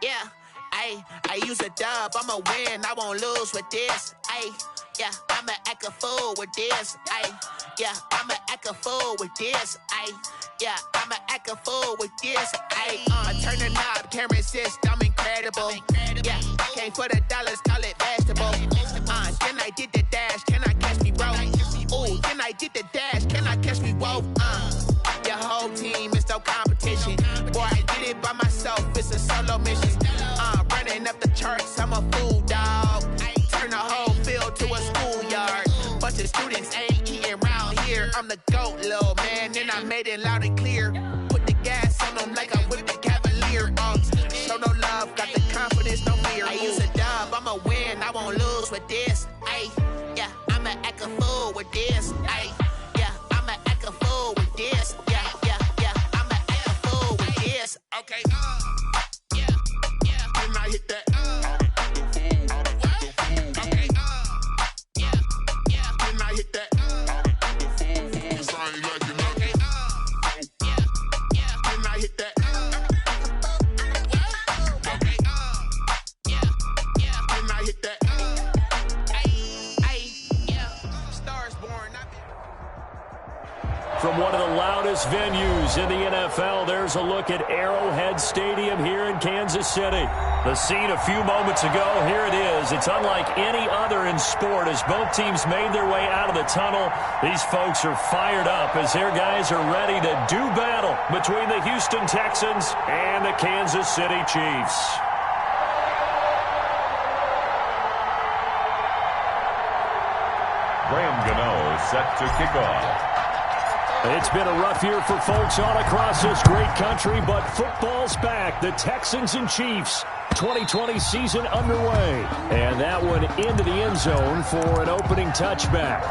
Yeah, I use a dub, I'ma win, I won't lose with this. Yeah, I'ma act a fool with this. Yeah, I'ma act a fool with this. Yeah, I'ma act a fool with this. I turn the knob, can't resist, I'm incredible. Yeah, came for the dollars, call it vegetable. Then I did the dash, can I catch me, bro? Ooh, then I did the dash, can I catch me, whoa? Your whole team is no competition. Boy, I did it by myself, it's a solo mission. Running up the charts, I'm a fool, dog. Turn the whole field to a schoolyard. Bunch of students ain't eating round here. I'm the GOAT, little man, and I made it loud and clear. Put the gas on them like I'm with the Cavalier. Show no love, got the confidence, no fear. I use a dub, I'ma win, I won't lose with this. Yeah, I'ma act a fool with this. Yeah, I'ma act a fool with this. Yeah, I'ma act a fool with this. Okay, yeah, then I hit that. From one of the loudest venues in the NFL, there's a look at Arrowhead Stadium here in Kansas City. The scene a few moments ago, here it is. It's unlike any other in sport as both teams made their way out of the tunnel. These folks are fired up as their guys are ready to do battle between the Houston Texans and the Kansas City Chiefs. Graham Gano set to kick off. It's been a rough year for folks all across this great country, but football's back. The Texans and Chiefs, 2020 season underway. And that one into the end zone for an opening touchback.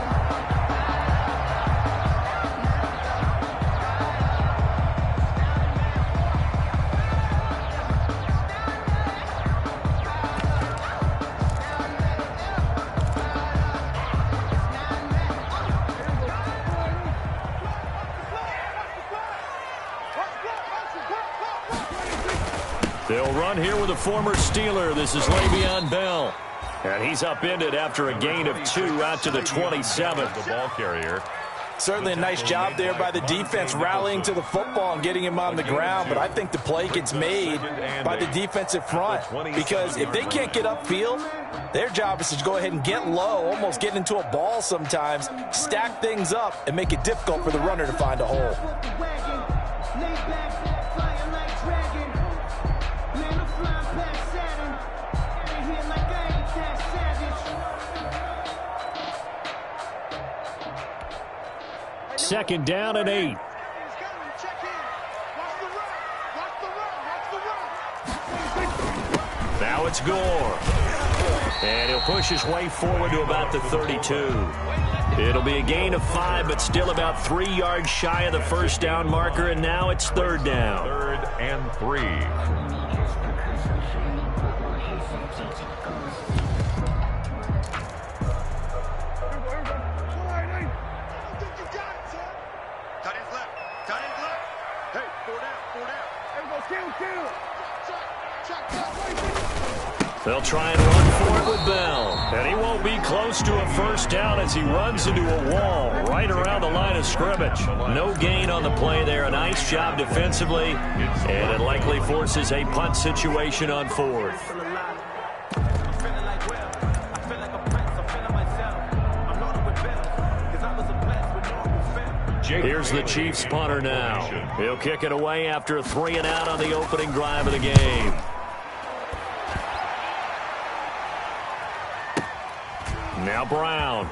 They'll run here with a former Steeler. This is Le'Veon Bell. And he's upended after a gain of 2 out to the 27. The ball carrier. Certainly a nice job there by the defense rallying to the football and getting him on the ground. But I think the play gets made by the defensive front. Because if they can't get upfield, their job is to go ahead and get low, almost get into a ball sometimes, stack things up, and make it difficult for the runner to find a hole. Second down and 8. Now it's Gore. And he'll push his way forward to about the 32. It'll be a gain of 5, but still about 3 yards shy of the first down marker, and now it's third down. 3rd and 3. They'll try and run for it with Bell. And he won't be close to a first down as he runs into a wall right around the line of scrimmage. No gain on the play there. A nice job defensively. And it likely forces a punt situation on 4th. Here's the Chiefs punter now. He'll kick it away after a 3 and out on the opening drive of the game. Now Brown.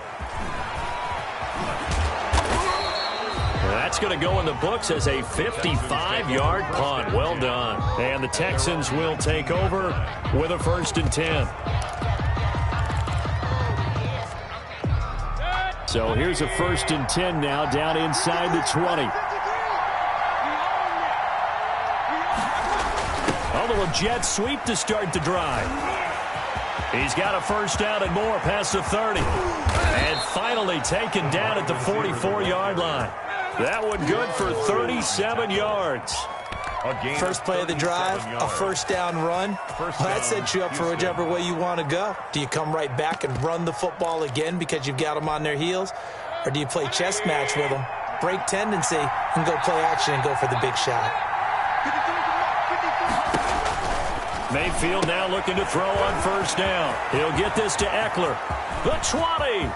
That's going to go in the books as a 55-yard punt. Well done. And the Texans will take over with a 1st and 10. So here's a 1st and 10 now down inside the 20. Although a jet sweep to start the drive. He's got a first down and more past the 30. And finally taken down at the 44-yard line. That one good for 37 yards. First play of the drive, a first down run. Well, that sets you up for whichever way you want to go. Do you come right back and run the football again because you've got them on their heels? Or do you play chess match with them, break tendency, and go play action and go for the big shot? Mayfield now looking to throw on first down. He'll get this to Eckler. The 20.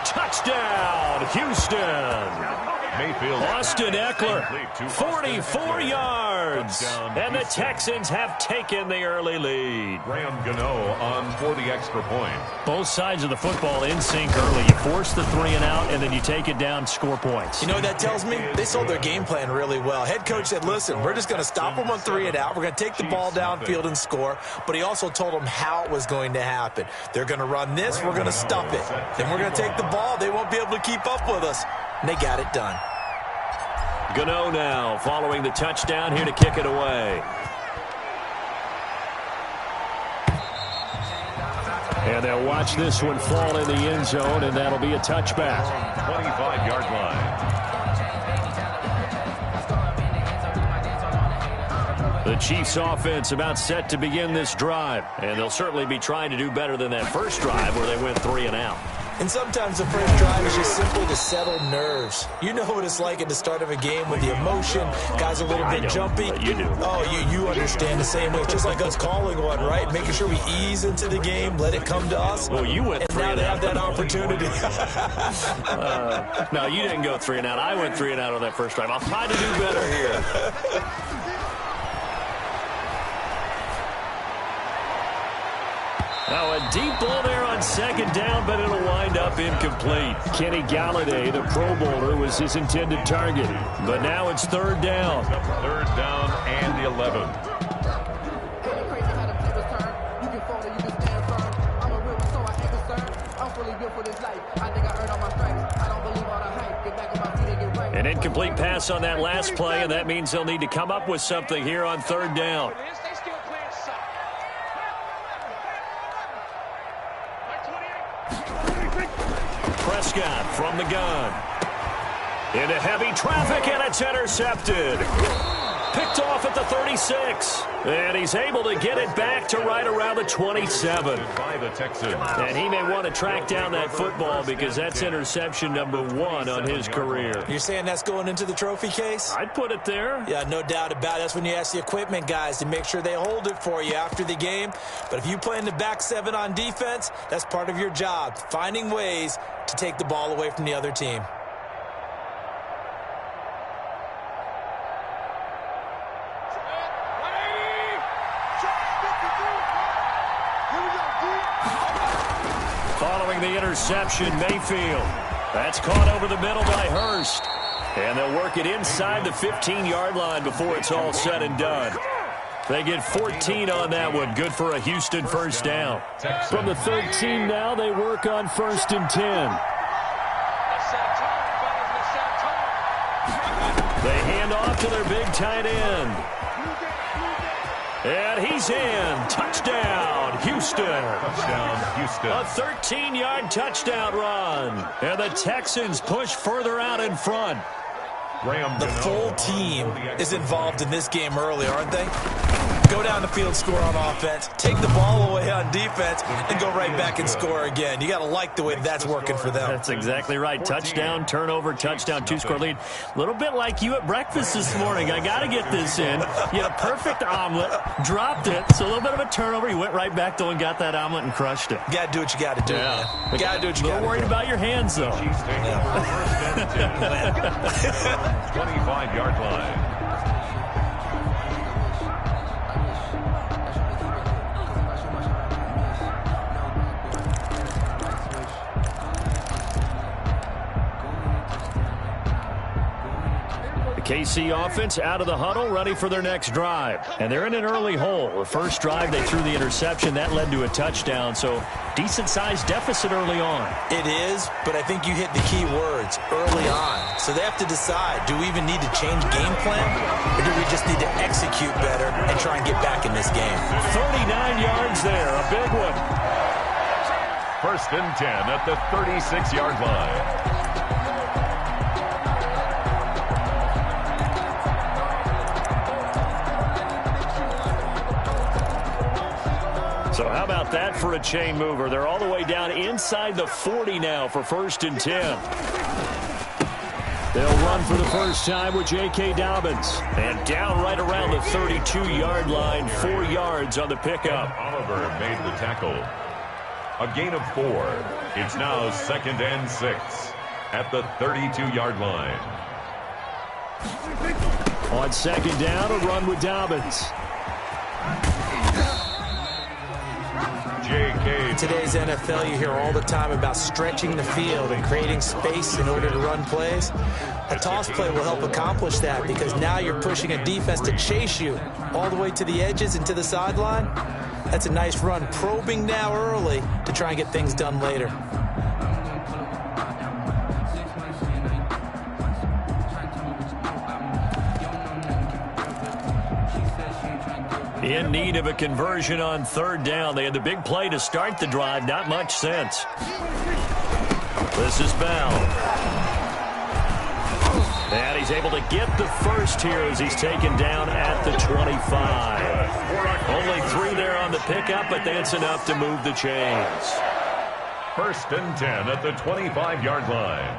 Touchdown, Houston. Austin Eckler, 44 yards. And the Texans have taken the early lead. Graham Gano on for the extra point. Both sides of the football in sync early. You force the 3 and out, and then you take it down, score points. You know what that tells me? They sold their game plan really well. Head coach said, listen, we're just going to stop them on 3 and out. We're going to take the ball downfield and score. But he also told them how it was going to happen. They're going to run this. We're going to stop it. Then we're going to take the ball. They won't be able to keep up with us. And they got it done. Gano now following the touchdown here to kick it away. And they'll watch this one fall in the end zone, and that'll be a touchback. 25-yard line. The Chiefs offense about set to begin this drive, and they'll certainly be trying to do better than that first drive where they went 3 and out. And sometimes the first drive is just simply to settle nerves. You know what it's like at the start of a game with the emotion. Guys are a little bit jumpy. You do. Oh, you understand the same way. It's just like us calling one, right? Making sure we ease into the game, let it come to us. Well, you went 3 and now and they out. have that opportunity. No, you didn't go 3 and out. I went 3 and out on that first drive. I'll try to do better here. Now a deep ball there on second down, but it'll wind up incomplete. Kenny Galladay, the Pro Bowler, was his intended target. But now it's third down. Third down and 11. An incomplete pass on that last play, and that means they'll need to come up with something here on third down. Prescott from the gun. Into heavy traffic, and it's intercepted. Picked off at the 36. And he's able to get it back to right around the 27. By the Texans. And he may want to track down that football because that's interception number 1 on his career. You're saying that's going into the trophy case? I'd put it there. Yeah, no doubt about it. That's when you ask the equipment guys to make sure they hold it for you after the game. But if you play in the back 7 on defense, that's part of your job, finding ways to take the ball away from the other team. Following the interception, Mayfield. That's caught over the middle by Hurst. And they'll work it inside the 15-yard line before it's all said and done. They get 14 on that one. Good for a Houston first down. From the 13 now, they work on first and 10. They hand off to their big tight end. And he's in. Touchdown, Houston. Touchdown, Houston. A 13-yard touchdown run. And the Texans push further out in front. The full team is involved in this game early, aren't they? Go down the field, score on offense, take the ball away on defense, and go right back and score again. You got to like the way that's working for them. That's exactly right. Touchdown, turnover, touchdown, 2-score lead. A little bit like you at breakfast this morning. I got to get this in. You had a perfect omelet, dropped it, so a little bit of a turnover. You went right back, though, and got that omelet and crushed it. You got to do what you got to do. Yeah. You got to do what you got to do. A little worried about your hands, though. 25-yard line. KC offense out of the huddle, ready for their next drive. And they're in an early hole. The first drive, they threw the interception. That led to a touchdown, so decent-sized deficit early on. It is, but I think you hit the key words, early on. So they have to decide, do we even need to change game plan, or do we just need to execute better and try and get back in this game? 39 yards there, a big one. First and 10 at the 36-yard line. So how about that for a chain mover? They're all the way down inside the 40 now for 1st and 10. They'll run for the first time with J.K. Dobbins. And down right around the 32-yard line, 4 yards on the pickup. Oliver made the tackle. A gain of 4. It's now 2nd and 6 at the 32-yard line. On 2nd down, a run with Dobbins. J.K. In today's NFL, you hear all the time about stretching the field and creating space in order to run plays. A toss play will help accomplish that because now you're pushing a defense to chase you all the way to the edges and to the sideline. That's a nice run, probing now early to try and get things done later. In need of a conversion on 3rd down. They had the big play to start the drive. Not much sense. This is Bell. And he's able to get the first here as he's taken down at the 25. Only 3 there on the pickup, but that's enough to move the chains. 1st and 10 at the 25-yard line.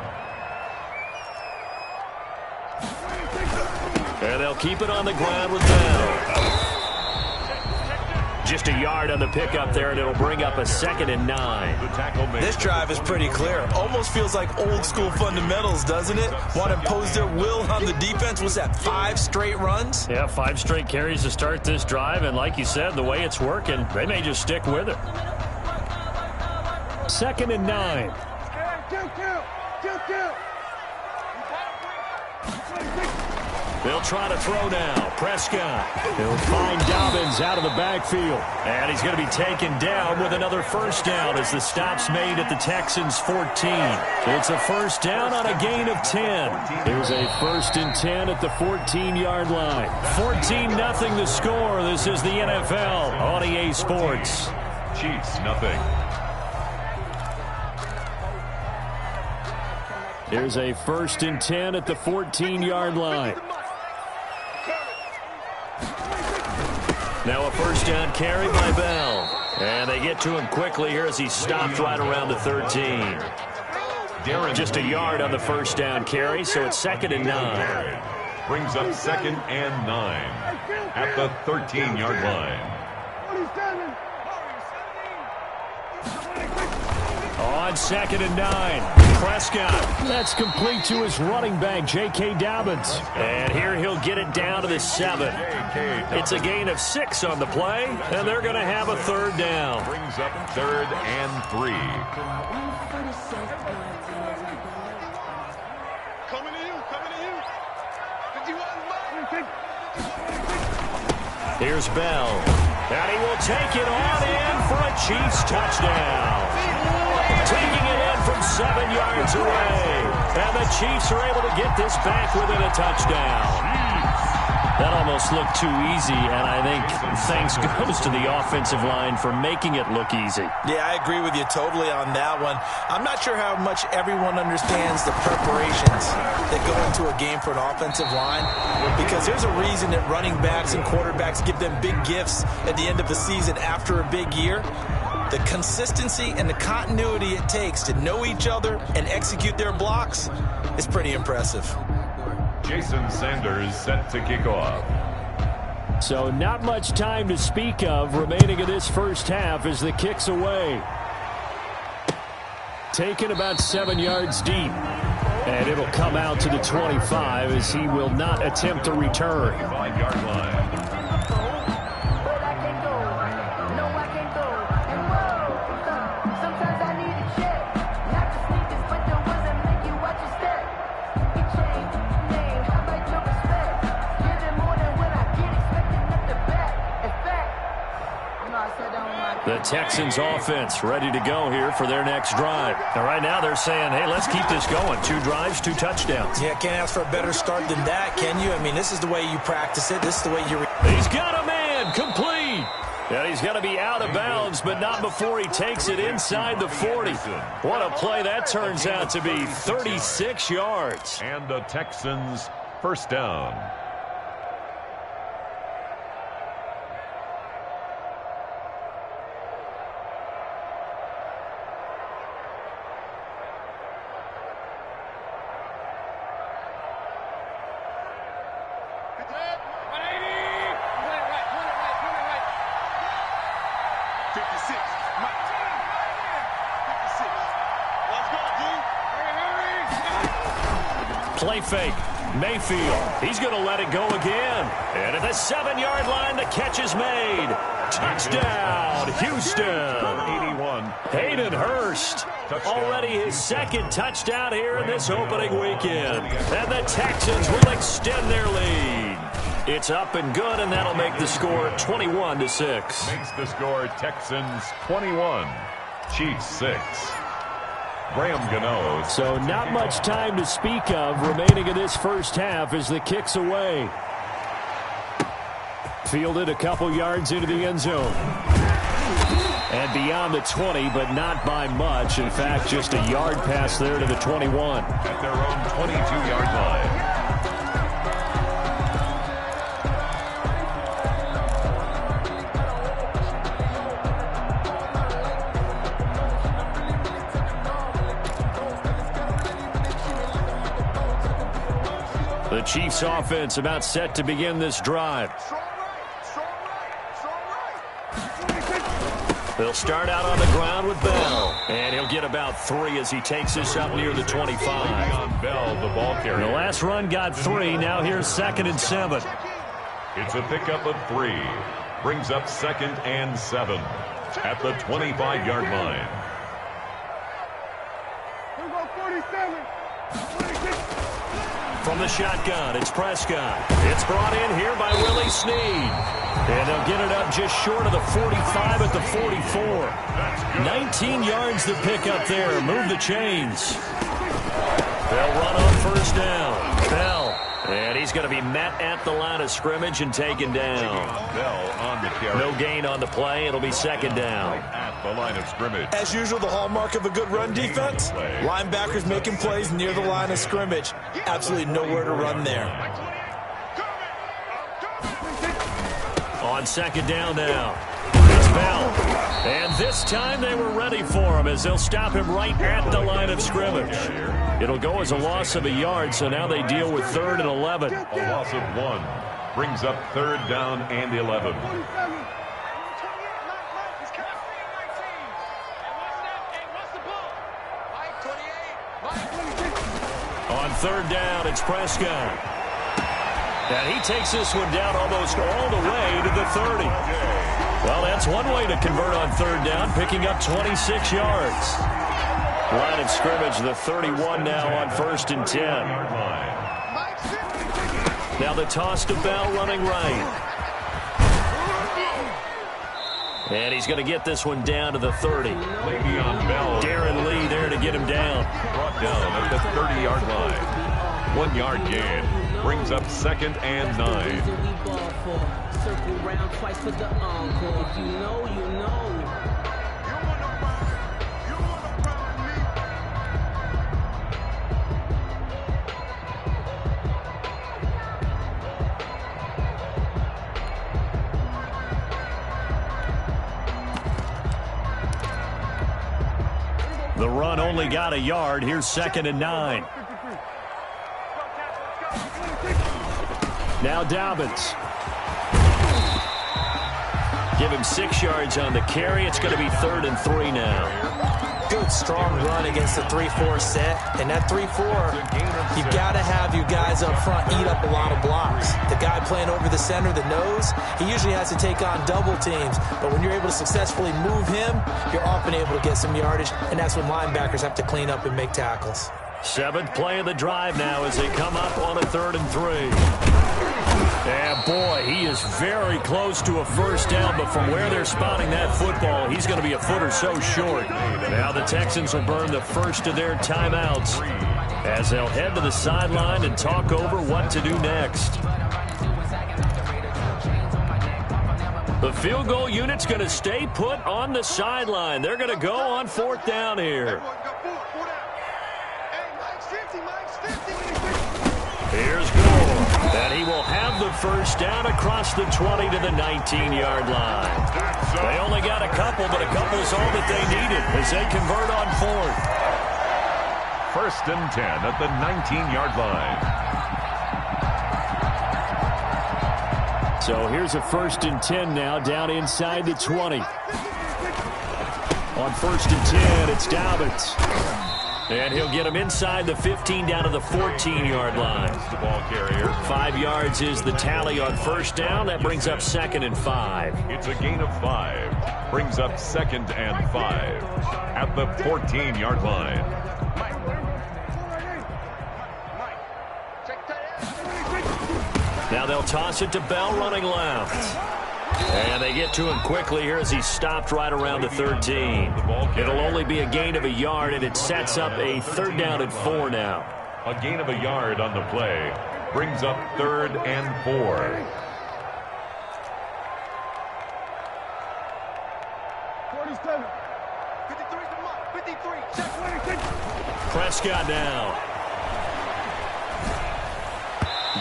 And they'll keep it on the ground with Bell. Just a yard on the pickup there, and it'll bring up a 2nd and 9. This drive is pretty clear. Almost feels like old school fundamentals, doesn't it? Want to impose their will on the defense. Was that 5 straight runs? Yeah, 5 straight carries to start this drive, and like you said, the way it's working, they may just stick with it. 2nd and 9. They'll try to throw now. Prescott. He'll find Dobbins out of the backfield. And he's going to be taken down with another 1st down as the stop's made at the Texans' 14. It's a 1st down on a gain of 10. Here's a 1st and 10 at the 14-yard line. 14-0 the score. This is the NFL on EA Sports. Chiefs, nothing. Here's a 1st and 10 at the 14-yard line. Now a 1st down carry by Bell. And they get to him quickly here as he stopped right around the 13. Just a yard on the 1st down carry, so it's 2nd and 9. Brings up 2nd and 9 at the 13-yard line. On 2nd and 9. Prescott. That's complete to his running back, J.K. Dobbins. And here he'll get it down to the 7. It's a gain of 6 on the play, and they're going to have a 3rd down. Brings up 3rd and 3. Coming to you. 51. Here's Bell. And he will take it on in for a Chiefs touchdown. Taking it in from 7 yards away. And the Chiefs are able to get this back within a touchdown. That almost looked too easy, and I think thanks goes to the offensive line for making it look easy. Yeah, I agree with you totally on that one. I'm not sure how much everyone understands the preparations that go into a game for an offensive line, because there's a reason that running backs and quarterbacks give them big gifts at the end of the season after a big year. The consistency and the continuity it takes to know each other and execute their blocks is pretty impressive. Jason Sanders set to kick off. So not much time to speak of remaining in this first half as the kick's away. Taken about 7 yards deep. And it'll come out to the 25 as he will not attempt to return. 5-yard line. The Texans offense ready to go here for their next drive. And right now they're saying, hey, let's keep this going. 2 drives, 2 touchdowns. Yeah, can't ask for a better start than that, can you? I mean, this is the way you practice it. This is the way you... He's got a man, complete. And he's going to be out of bounds, but not before he takes it inside the 40. What a play that turns out to be, 36 yards. And the Texans' first down. Play fake. Mayfield. He's going to let it go again. And at the 7-yard line, the catch is made. Touchdown, Houston. 81. Hayden Hurst. Already his second touchdown here in this opening weekend. And the Texans will extend their lead. It's up and good, and that'll make the score 21-6. Makes the score Texans 21, Chiefs 6. Graham Gano. So not much time to speak of remaining in this first half as the kick's away. Fielded a couple yards into the end zone. And beyond the 20, but not by much. In fact, just a yard pass there to the 21. At their own 22-yard line. The Chiefs offense about set to begin this drive. They'll start out on the ground with Bell. And he'll get about 3 as he takes this up near the 25. On Bell, the ball carrier. The last run got 3. Now here's 2nd and 7. It's a pickup of 3. Brings up 2nd and 7 at the 25-yard line. From the shotgun, it's Prescott. It's brought in here by Willie Snead. And they'll get it up just short of the 45 at the 44. 19 yards to pick up there. Move the chains. They'll run on first down. Bell. And he's going to be met at the line of scrimmage and taken down. Bell on the carry. No gain on the play. It'll be 2nd down. At the line of scrimmage. As usual, the hallmark of a good run defense, linebackers making plays near the line of scrimmage. Absolutely nowhere to run there. On 2nd down now. It's Bell. And this time they were ready for him as they'll stop him right at the line of scrimmage. It'll go as a loss of a yard, so now they deal with 3rd and 11. A loss of 1 brings up 3rd down and 11. On 3rd down, it's Prescott. And he takes this one down almost all the way to the 30. Well, that's one way to convert on 3rd down, picking up 26 yards. Line of scrimmage, the 31 now on 1st and 10. Now the toss to Bell running right. And he's going to get this one down to the 30. Le'Veon Bell. Darren Lee there to get him down. Brought down at the 30-yard line. 1 yard gain. Brings up 2nd and 9. Circle round twice for the encore. If you know, you know. The run only got a yard. Here's 2nd and 9. Now Dobbins. Give him 6 yards on the carry. It's going to be 3rd and 3 now. Good, strong run against the 3-4 set. And that 3-4, you've got to have your guys up front eat up a lot of blocks. The guy playing over the center, the nose, he usually has to take on double teams. But when you're able to successfully move him, you're often able to get some yardage. And that's when linebackers have to clean up and make tackles. 7th play of the drive now as they come up on a 3rd and 3. And boy, he is very close to a first down, but from where they're spotting that football, he's going to be a foot or so short. Now the Texans will burn the first of their timeouts as they'll head to the sideline and talk over what to do next. The field goal unit's going to stay put on the sideline. They're going to go on 4th down here. Here's Gore. And he will have the first down across the 20 to the 19-yard line. They only got a couple, but a couple is all that they needed as they convert on 4th. 1st and 10 at the 19-yard line. So here's a 1st and 10 now down inside the 20. On 1st and 10, it's Dobbins. And he'll get him inside the 15 down to the 14-yard line. The ball carrier. 5 yards is the tally on first down. That brings up 2nd and 5. It's a gain of 5. Brings up 2nd and 5 at the 14-yard line. Now they'll toss it to Bell running left. And they get to him quickly here as he stopped right around the 13. It'll only be a gain of a yard, and it sets up a 3rd down and 4 now. A gain of a yard on the play brings up 3rd and 4. 47. 53, 53. Check 26. Prescott now.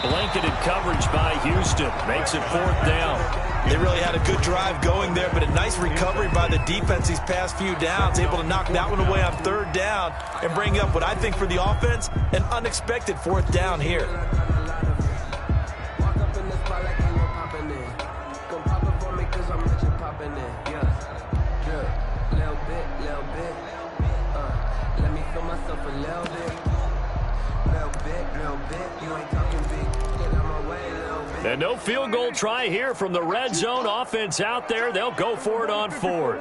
Blanketed coverage by Houston. Makes it 4th down. They really had a good drive going there, but a nice recovery by the defense these past few downs. Able to knock that one away on 3rd down and bring up what I think for the offense, an unexpected 4th down here. And no field goal try here from the red zone offense out there. They'll go for it on 4th.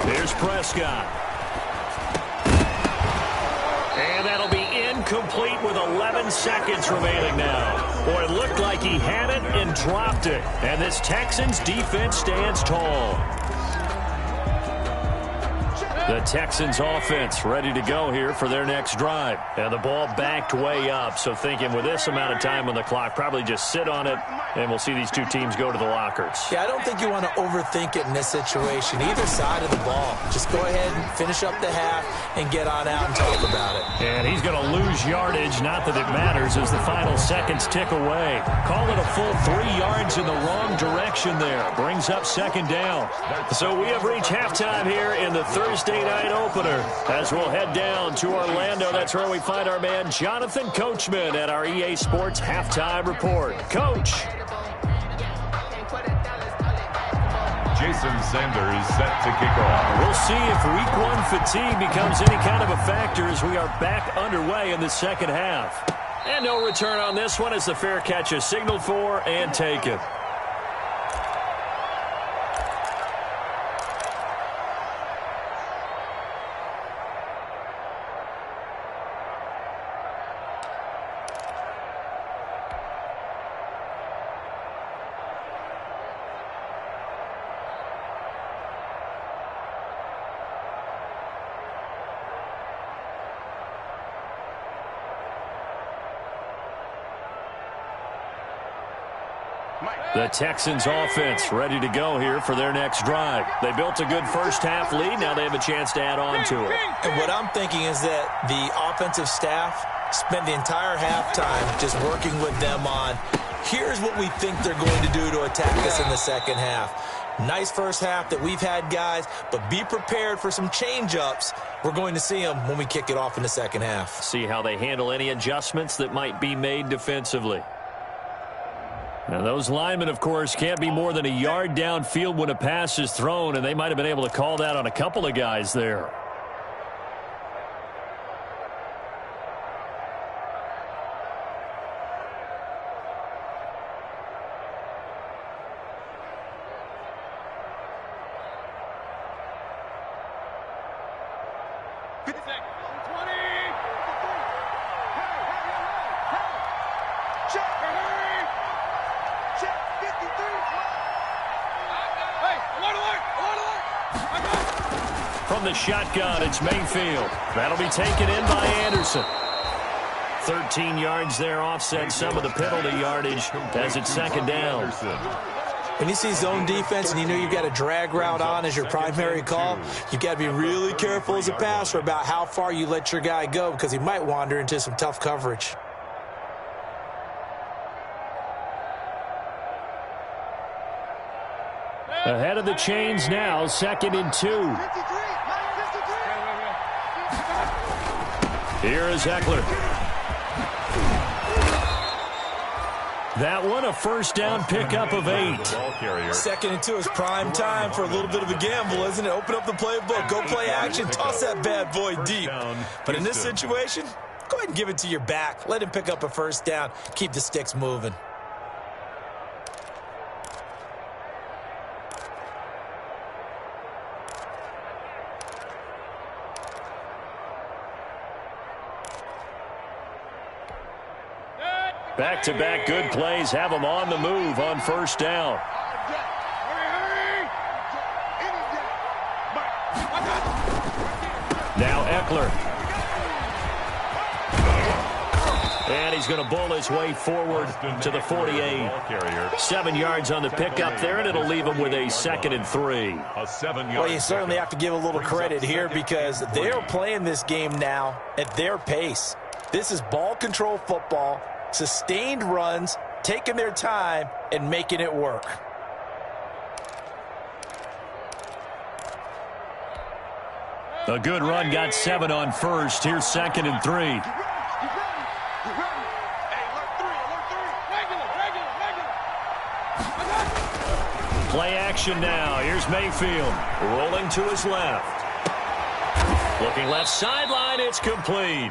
Here's Prescott. And that'll be incomplete with 11 seconds remaining now. Boy, it looked like he had it and dropped it. And this Texans defense stands tall. The Texans offense ready to go here for their next drive. And the ball backed way up, so thinking with this amount of time on the clock, probably just sit on it, and we'll see these two teams go to the lockers. Yeah, I don't think you want to overthink it in this situation, either side of the ball. Just go ahead and finish up the half and get on out and talk about it. And he's going to lose yardage, not that it matters, as the final seconds tick away. Call it a full 3 yards in the wrong direction there. Brings up 2nd down. So we have reached halftime here in the Thursday night opener as we'll head down to Orlando. That's where we find our man Jonathan Coachman at our EA Sports Halftime Report. Coach. Jason Sanders set to kick off. We'll see if week 1 fatigue becomes any kind of a factor as we are back underway in the second half. And no return on this one as the fair catch is signaled for and taken. The Texans offense ready to go here for their next drive. They built a good first half lead. Now they have a chance to add on to it. And what I'm thinking is that the offensive staff spent the entire halftime just working with them on, here's what we think they're going to do to attack us in the second half. Nice first half that we've had, guys, but be prepared for some change-ups. We're going to see them when we kick it off in the second half. See how they handle any adjustments that might be made defensively. Now, those linemen, of course, can't be more than a yard downfield when a pass is thrown, and they might have been able to call that on a couple of guys there. From the shotgun, it's Mayfield. That'll be taken in by Anderson. 13 yards there, offset some of the penalty yardage as it's second down. When you see zone defense and you know you've got a drag route on as your primary call, you've got to be really careful as a passer about how far you let your guy go because he might wander into some tough coverage. Ahead of the chains now, 2nd and 2. Here is Eckler. That one, a first down pickup of 8. Second into his prime time for a little bit of a gamble, isn't it? Open up the playbook, go play action, toss that bad boy deep. But in this situation, go ahead and give it to your back. Let him pick up a first down. Keep the sticks moving. Back-to-back good plays have them on the move on first down. Now Eckler. And he's going to bull his way forward to the 48. 7 yards on the pickup there, and it'll leave him with a 2nd and 3. Well, you certainly have to give a little credit here because they're playing this game now at their pace. This is ball control football. Sustained runs, taking their time, and making it work. A good run, got 7 on first. Here's 2nd and 3. Play action now. Here's Mayfield rolling to his left. Looking left sideline, it's complete.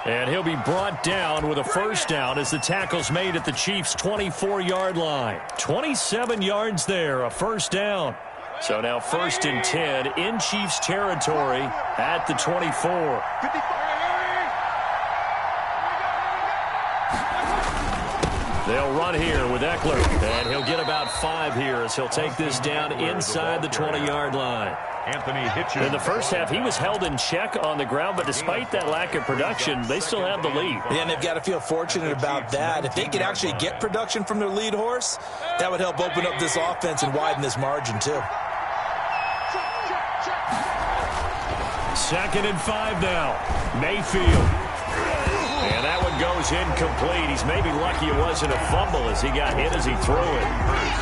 And he'll be brought down with a first down as the tackle's made at the Chiefs' 24-yard line. 27 yards there, a first down. So now 1st and 10 in Chiefs territory at the 24. They'll run here with Eckler, and he'll get about 5 here as he'll take this down inside the 20-yard line. In the first half, he was held in check on the ground, but despite that lack of production, they still have the lead. Yeah, and they've got to feel fortunate about that. If they could actually get production from their lead horse, that would help open up this offense and widen this margin, too. 2nd and 5 now. Mayfield. And that one goes incomplete. He's maybe lucky it wasn't a fumble as he got hit as he threw it.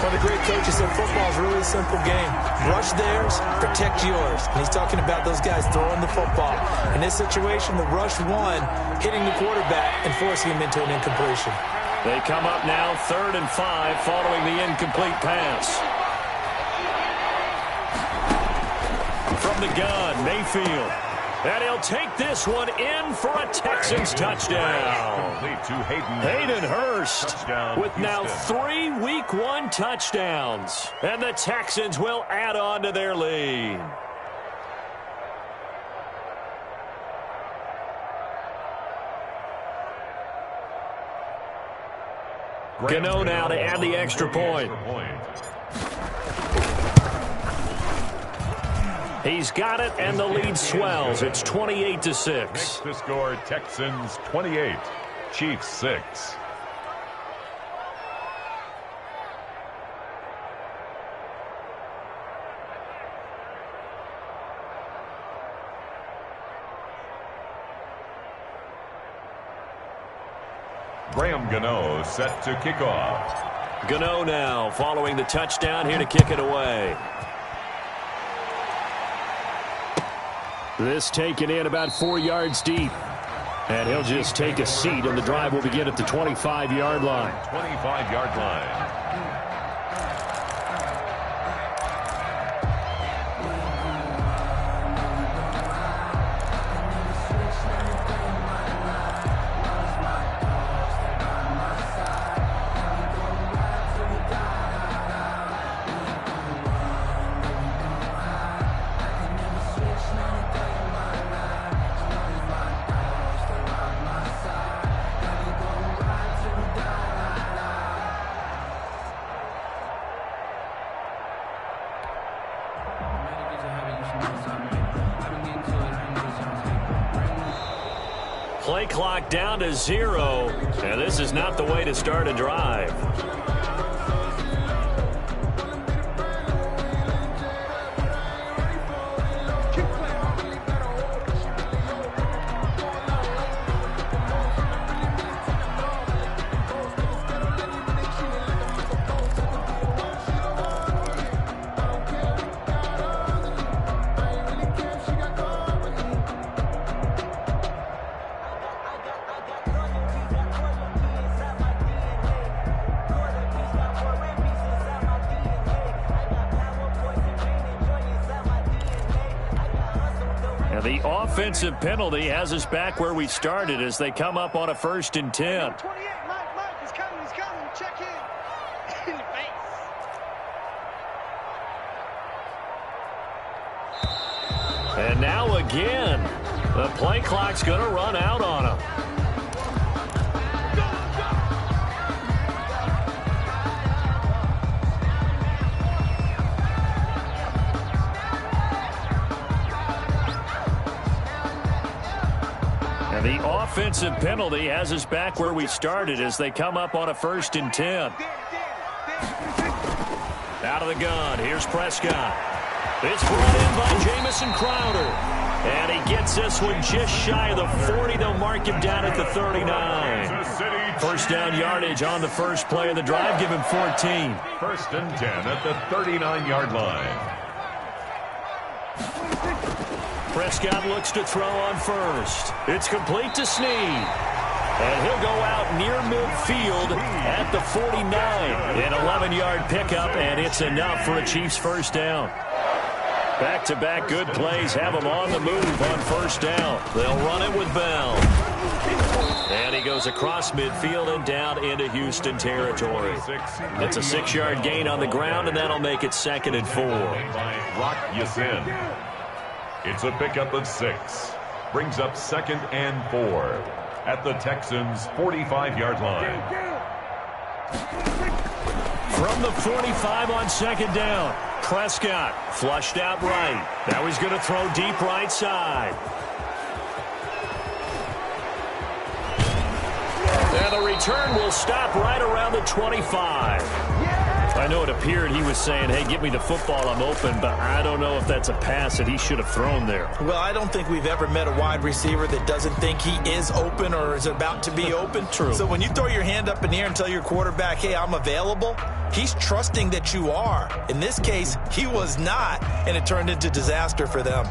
Well, the great coach said football is really a simple game. Rush theirs, protect yours. And he's talking about those guys throwing the football. In this situation, the rush won, hitting the quarterback and forcing him into an incompletion. They come up now 3rd and 5 following the incomplete pass. From the gun, Mayfield. And he'll take this one in for a Texans touchdown. Hayden Hurst with now 3 Week 1 touchdowns. And the Texans will add on to their lead. Gano now to add the extra point. He's got it, and the lead swells. It's 28-6. Makes the score Texans 28, Chiefs 6. Graham Gano set to kick off. Gano now following the touchdown here to kick it away. This taken in about 4 yards deep. And he'll just take a seat, and the drive will begin at the 25-yard line. 25-yard line. Play clock down to 0, and this is not the way to start a drive. And the offensive penalty has us back where we started as they come up on a 1st and 10. 28, Mike, he's coming, check in. In the face. And now again, the play clock's going to run out on him. And the offensive penalty has us back where we started as they come up on a 1st and 10. Out of the gun, here's Prescott. It's brought in by Jamison Crowder. And he gets this one just shy of the 40. They'll mark him down at the 39. 1st down yardage on the first play of the drive. Give him 14. 1st and 10 at the 39-yard line. Prescott looks to throw on first. It's complete to Snead. And he'll go out near midfield at the 49. An 11-yard pickup, and it's enough for a Chiefs 1st down. Back-to-back good plays have them on the move on 1st down. They'll run it with Bell. And he goes across midfield and down into Houston territory. It's a 6-yard gain on the ground, and that'll make it 2nd and 4. Rock Yasin. It's a pickup of 6. Brings up 2nd and 4 at the Texans' 45-yard line. From the 45 on 2nd down, Prescott flushed out right. Now he's going to throw deep right side. And the return will stop right around the 25. I know it appeared he was saying, hey, get me the football, I'm open, but I don't know if that's a pass that he should have thrown there. Well, I don't think we've ever met a wide receiver that doesn't think he is open or is about to be open. True. So when you throw your hand up in the air and tell your quarterback, hey, I'm available, he's trusting that you are. In this case, he was not, and it turned into disaster for them.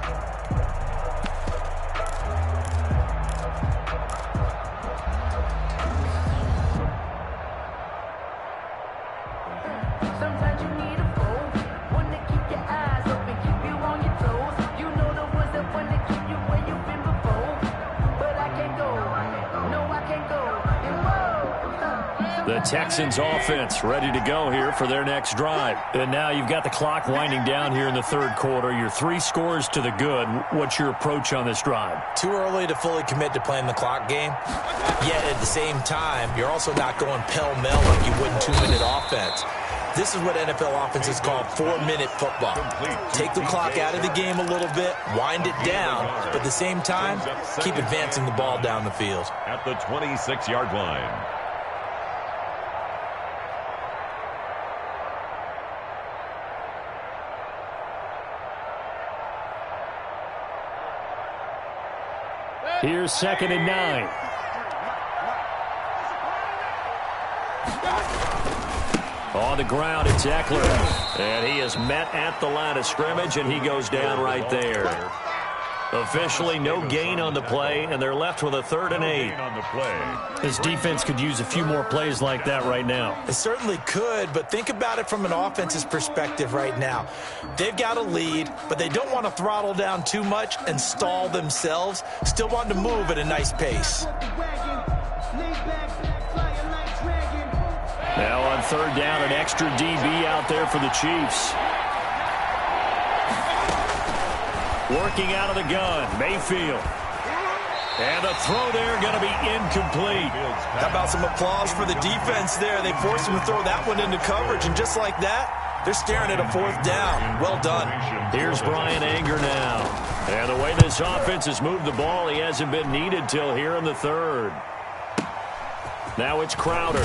The Texans offense ready to go here for their next drive. And now you've got the clock winding down here in the 3rd quarter. You're 3 scores to the good. What's your approach on this drive? Too early to fully commit to playing the clock game. Yet at the same time, you're also not going pell-mell like you would in 2-minute offense. This is what NFL offenses call 4-minute football. Take the clock out of the game a little bit, wind it down, but at the same time, keep advancing the ball down the field. At the 26-yard line. Here's 2nd and 9. On the ground, it's Eckler. And he is met at the line of scrimmage, and he goes down right there. Officially no gain on the play, and they're left with a 3rd and 8. This defense could use a few more plays like that right now. It certainly could, but think about it from an offense's perspective right now. They've got a lead, but they don't want to throttle down too much and stall themselves. Still want to move at a nice pace. Now on 3rd down, an extra DB out there for the Chiefs. Working out of the gun, Mayfield. And the throw there going to be incomplete. How about some applause for the defense there? They forced him to throw that one into coverage, and just like that, they're staring at a 4th down. Well done. Here's Brian Anger now. And the way this offense has moved the ball, he hasn't been needed till here in the 3rd. Now it's Crowder.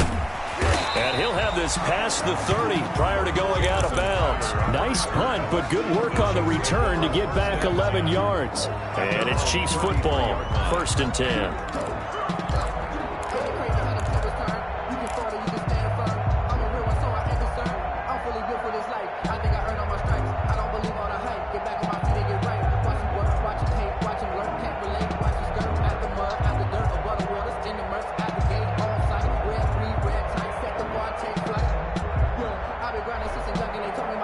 And he'll have this past the 30 prior to going out of bounds. Nice punt, but good work on the return to get back 11 yards. And it's Chiefs football, 1st and 10.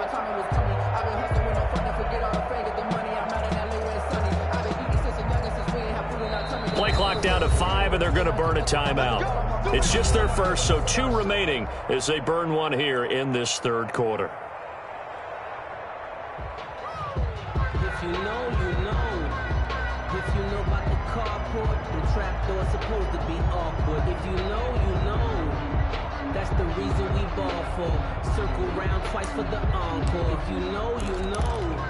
I've been hustling with no fun to forget all the fame, get the money, I'm out in LA where it's sunny. I've been eating back down to 5, and they're going to burn a timeout. It's just their first, so 2 remaining as they burn one here in this third quarter. If you know, you know. If you know about the carport, the trapdoor's supposed to be awkward. If you know, you know. That's the reason we ball for. Circle round twice for the encore. If you know, you know.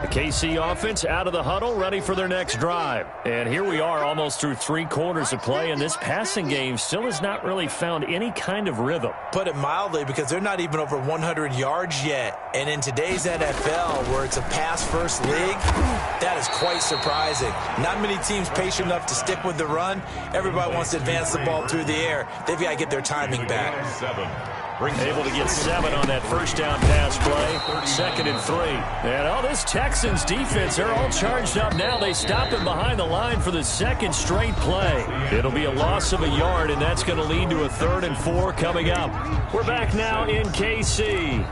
The KC offense out of the huddle, ready for their next drive. And here we are almost through 3 quarters of play, and this passing game still has not really found any kind of rhythm. Put it mildly, because they're not even over 100 yards yet. And in today's NFL, where it's a pass-first league, that is quite surprising. Not many teams patient enough to stick with the run. Everybody wants to advance the ball through the air. They've got to get their timing back. Able to get 7 on that first down pass play. 2nd and 3. And this Texans defense, they're all charged up now. They stopped him behind the line for the 2nd straight play. It'll be a loss of a yard, and that's going to lead to a 3rd and 4 coming up. We're back now in KC.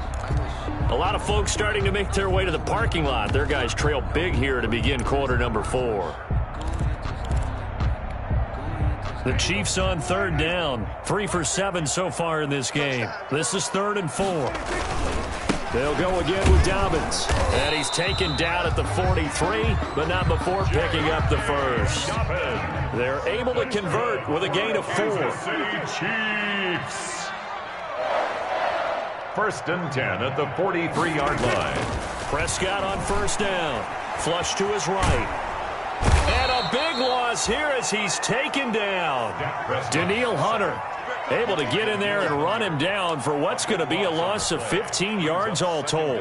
A lot of folks starting to make their way to the parking lot. Their guys trail big here to begin quarter number 4. The Chiefs on 3rd down. 3 for 7 so far in this game. This is 3rd and 4. They'll go again with Dobbins. And he's taken down at the 43, but not before picking up the first. They're able to convert with a gain of 4. Chiefs. 1st and 10 at the 43-yard line. Prescott on 1st down. Flush to his right. And a big loss here as he's taken down. Danielle Hunter able to get in there and run him down for what's going to be a loss of 15 yards all told.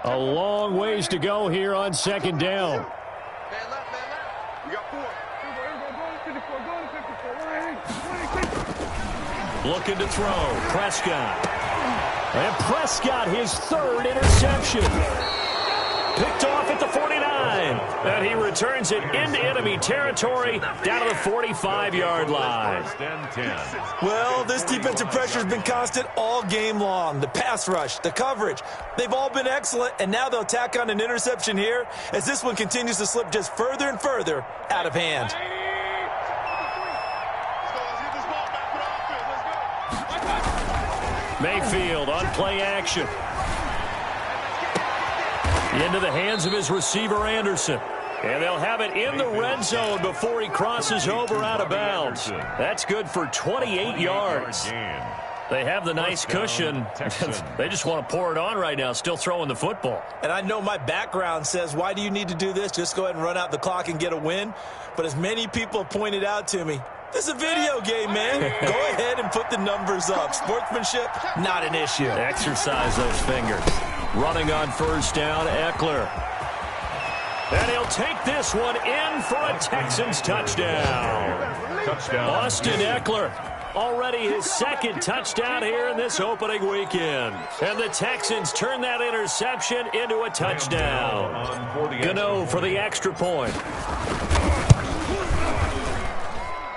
A long ways to go here on 2nd down. Looking to throw. Prescott. And Prescott, his 3rd interception. Picked off at the 49. And he returns it into enemy territory down to the 45-yard line. Well, this defensive pressure has been constant all game long. The pass rush, the coverage, they've all been excellent, and now they'll tack on an interception here as this one continues to slip just further and further out of hand. Mayfield on play action. Into the hands of his receiver, Anderson. And they'll have it in the red zone before he crosses over out of bounds. That's good for 28 yards. They have the nice cushion. They just want to pour it on right now, still throwing the football. And I know my background says, why do you need to do this? Just go ahead and run out the clock and get a win. But as many people pointed out to me, this is a video game, man. Go ahead and put the numbers up. Sportsmanship, not an issue. Exercise those fingers. Running on 1st down, Eckler. And he'll take this one in for a Texans touchdown. Austin Eckler, already his 2nd touchdown here in this opening weekend. And the Texans turn that interception into a touchdown. Gano for the extra point.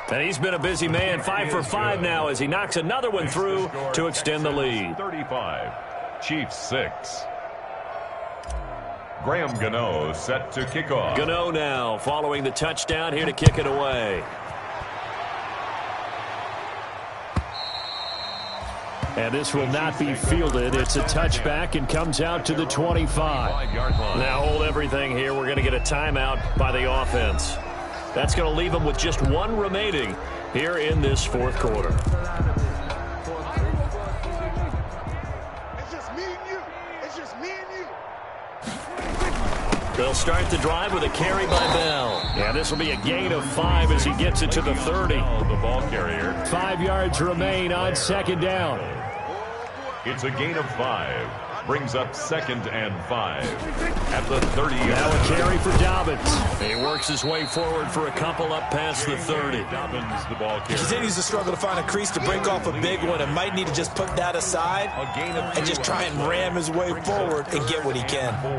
And he's been a busy man, 5 for 5 now as he knocks another one through to extend the lead. 35, Chiefs 6. Graham Gano set to kick off. Gano now following the touchdown here to kick it away. And this will not be fielded. It's a touchback and comes out to the 25. Now hold everything here. We're going to get a timeout by the offense. That's going to leave them with just 1 remaining here in this 4th quarter. It's just me and you. It's just me and you. They'll start the drive with a carry by Bell. And this will be a gain of 5 as he gets it to the 30. The ball carrier. 5 yards remain on 2nd down. It's a gain of 5. Brings up 2nd and 5 at the 30. Now a carry for Dobbins. He works his way forward for a couple up past the 30. Dobbins, the ball carrier. He continues to struggle to find a crease to break off a big one and might need to just put that aside and just try and ram his way forward and get what he can. 4.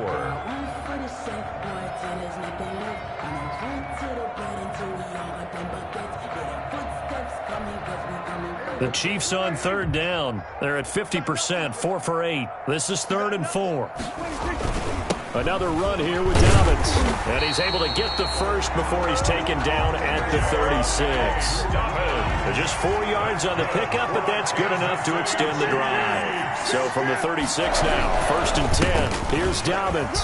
The Chiefs on third down. They're at 50%, 4 for 8. This is 3rd and 4. Another run here with Dobbins. And he's able to get the first before he's taken down at the 36. Just 4 yards on the pickup, but that's good enough to extend the drive. So from the 36 now, 1st and 10. Here's Dobbins.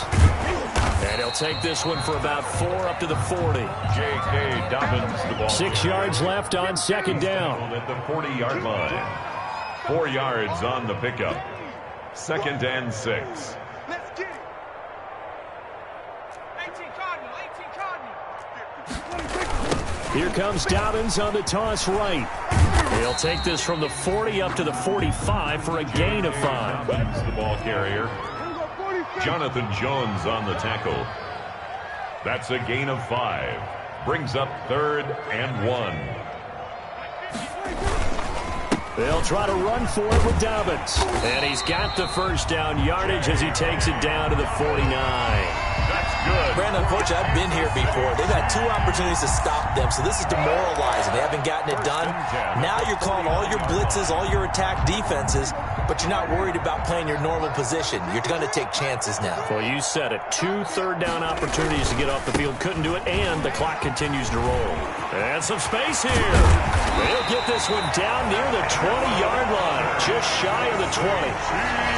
And he'll take this one for about 4 up to the 40. J.K. Dobbins, the ball. 6 yards left on 2nd down. At the 40-yard line. 4 yards on the pickup. 2nd and 6. Let's get it. 18 Cardinal. Here comes Dobbins on the toss right. He'll take this from the 40 up to the 45 for a gain of 5. That's the ball carrier. Jonathan Jones on the tackle. That's a gain of 5. Brings up 3rd and 1. They'll try to run for it with Dobbins. And he's got the first down yardage as he takes it down to the 49. That's good. Brandon, unfortunately, I've been here before. They've had 2 opportunities to stop them, so this is demoralizing. They haven't gotten it done. Now you're calling all your blitzes, all your attack defenses, but you're not worried about playing your normal position. You're going to take chances now. Well, you said it. 2 third-down opportunities to get off the field. Couldn't do it, and the clock continues to roll. And some space here. They'll get this one down near the 20-yard line, just shy of the 20.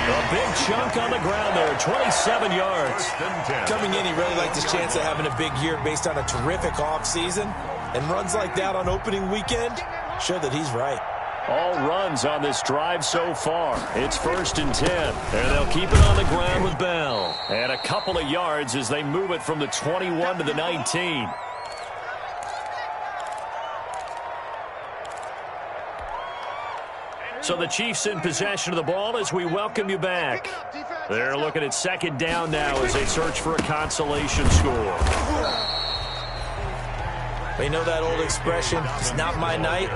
A big chunk on the ground there, 27 yards. Coming in, he really liked his chance of having a big year based on a terrific offseason. And runs like that on opening weekend show that he's right. All runs on this drive so far. It's 1st and 10. And they'll keep it on the ground with Bell. And a couple of yards as they move it from the 21 to the 19. So the Chiefs in possession of the ball as we welcome you back. They're looking at 2nd down now as they search for a consolation score. You know that old expression, it's not my night.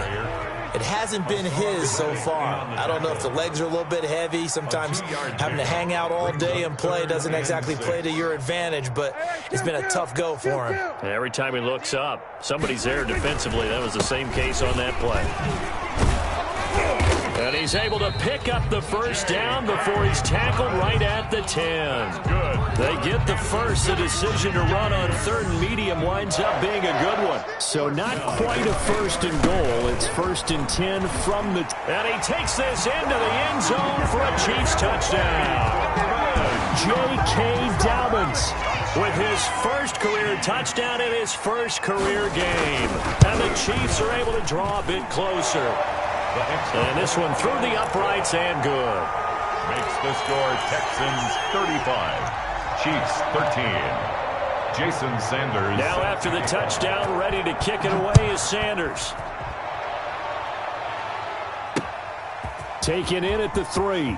It hasn't been his so far. I don't know if the legs are a little bit heavy. Sometimes having to hang out all day and play doesn't exactly play to your advantage, but it's been a tough go for him. And every time he looks up, somebody's there defensively. That was the same case on that play. And he's able to pick up the first down before he's tackled right at the 10. They get the first. The decision to run on 3rd and medium winds up being a good one. So not quite a 1st and goal. It's 1st and 10 from the... And he takes this into the end zone for a Chiefs touchdown. J.K. Dobbins with his first career touchdown in his first career game. And the Chiefs are able to draw a bit closer. And this one through the uprights and good. Makes the score Texans 35, Chiefs 13. Jason Sanders. Now after the touchdown, ready to kick it away is Sanders. Taken in at the 3.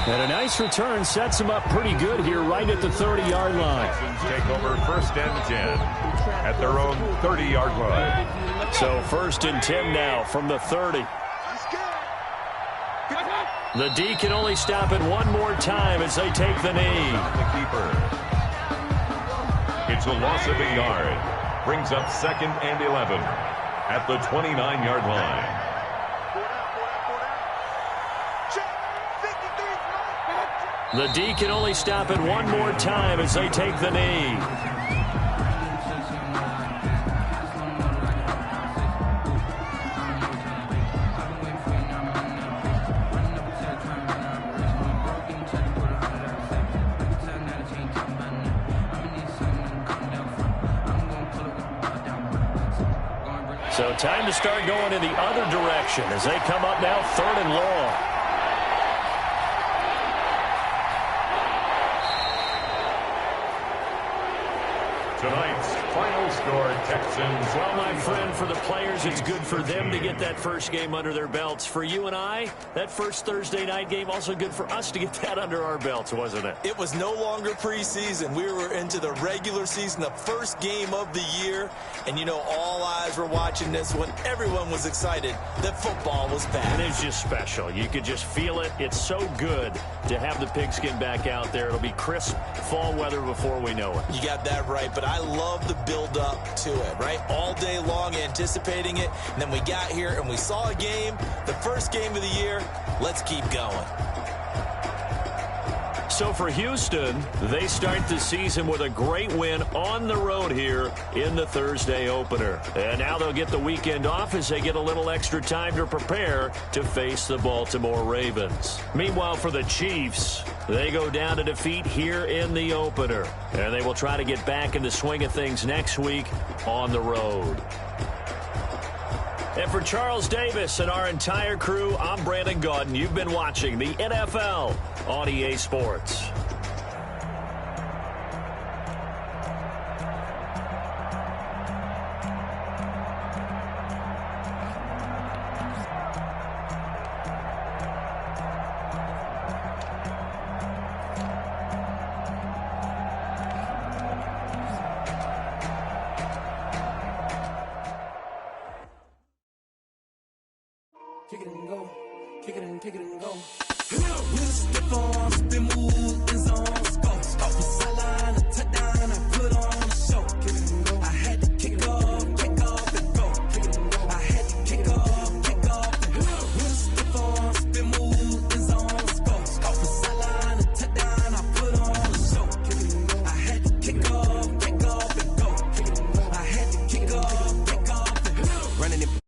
And a nice return sets him up pretty good here right at the 30-yard line. Texans take over 1st and 10 at their own 30-yard line. So 1st and 10 now from the 30. The D can only stop it one more time as they take the knee. The keeper. It's a loss of a yard. Brings up 2nd and 11 at the 29-yard line. The D can only stop it one more time as they take the knee. So time to start going in the other direction as they come up now 3rd and long. Tonight's final score, Texans. Well, my friend, for the players, it's good for them to get that first game under their belts. For you and I, that first Thursday night game, also good for us to get that under our belts, wasn't it? It was no longer preseason. We were into the regular season, the first game of the year. And, you know, all eyes were watching this when everyone was excited that football was back. And it's just special. You could just feel it. It's so good to have the pigskin back out there. It'll be crisp fall weather before we know it. You got that right, but I love the build-up to it, right? All day long, anticipating it. And then we got here and we saw a game, the first game of the year. Let's keep going. So for Houston, they start the season with a great win on the road here in the Thursday opener. And now they'll get the weekend off as they get a little extra time to prepare to face the Baltimore Ravens. Meanwhile, for the Chiefs, they go down to defeat here in the opener. And they will try to get back in the swing of things next week on the road. And for Charles Davis and our entire crew, I'm Brandon Gaudin. You've been watching the NFL on EA Sports. Kick it and go. Kick it and kick it and go. With a stiff arm, spin move, and zones, go. Off the sideline, a touchdown, I put on a show. Kick it and go. I had to kick off, and go. Kick it and go. I had to kick off, and go. With a stiff arm, spin move, and zones, go. Off the sideline, a touchdown, I put on a show. Kick it and go. I had to kick off, and go. Kick it and go. I had to kick off, and go. Running it.